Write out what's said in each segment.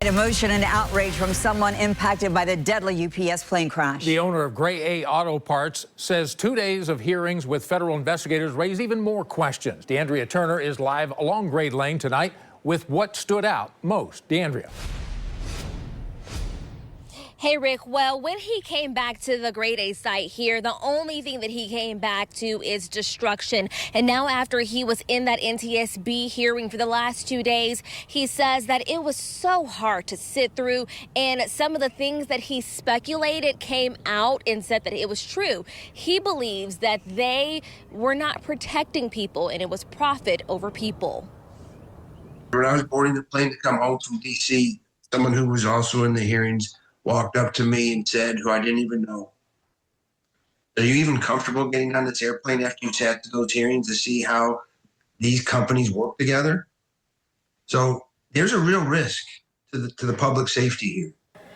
Emotion and outrage from someone impacted by the deadly UPS plane crash. The owner of Gray A Auto Parts says 2 days of hearings with federal investigators raise even more questions. DeAndrea Turner is live along Grade Lane tonight with what stood out most. DeAndrea. Hey, Rick. Well, when he came back to the Grade A site here, the only thing that he came back to is destruction. And now after he was in that NTSB hearing for the last 2 days, he says that it was so hard to sit through. And some of the things that he speculated came out and said that it was true. He believes that they were not protecting people and it was profit over people. When I was boarding the plane to come home from D.C., someone who was also in the hearings walked up to me and said, who I didn't even know, "Are you even comfortable getting on this airplane after you sat through those hearings to see how these companies work together?" So there's a real risk to the public safety here.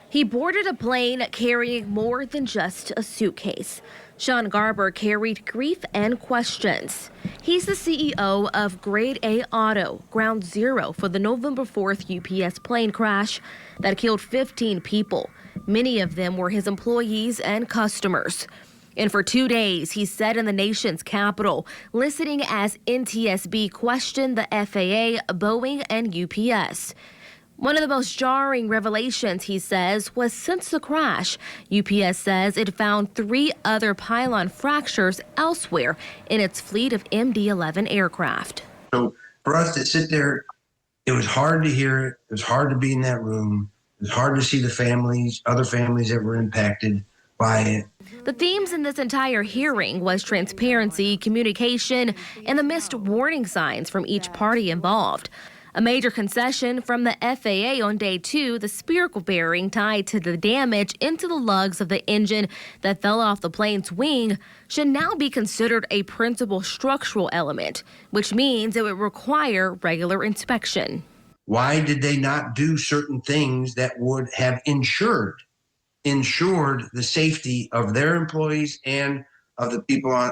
He boarded a plane carrying more than just a suitcase. Sean Garber carried grief and questions. He's the CEO of Grade A Auto, ground zero for the November 4th UPS plane crash that killed 15 people. Many of them were his employees and customers. And for 2 days, he sat in the nation's capital, listening as NTSB questioned the FAA, Boeing, and UPS. One of the most jarring revelations, he says, was since the crash, UPS says it found 3 other pylon fractures elsewhere in its fleet of MD-11 aircraft. So for us to sit there, it was hard to hear it. It was hard to be in that room. It was hard to see the families, other families that were impacted by it. The themes in this entire hearing was transparency, communication, and the missed warning signs from each party involved. A major concession from the FAA on day 2, the spherical bearing tied to the damage into the lugs of the engine that fell off the plane's wing should now be considered a principal structural element, which means it would require regular inspection. Why did they not do certain things that would have ensured the safety of their employees and of the people on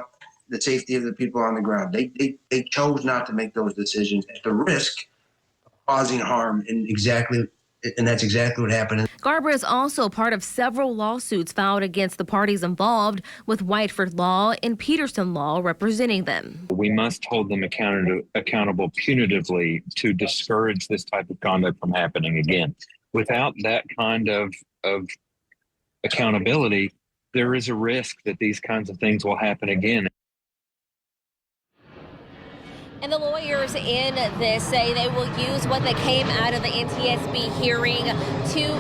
the safety of the people on the ground? They chose not to make those decisions at the risk causing harm, and that's exactly what happened. Garber is also part of several lawsuits filed against the parties involved, with Whiteford Law and Peterson Law representing them. We must hold them accountable punitively to discourage this type of conduct from happening again. Without that kind of accountability, there is a risk that these kinds of things will happen again. And the lawyers in this say they will use what they came out of the NTSB hearing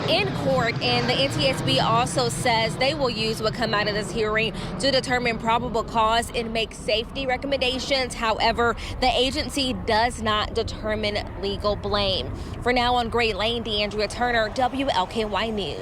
in court. And the NTSB also says they will use what come out of this hearing to determine probable cause and make safety recommendations. However, the agency does not determine legal blame. For now on Great Lane, DeAndrea Turner, WLKY News.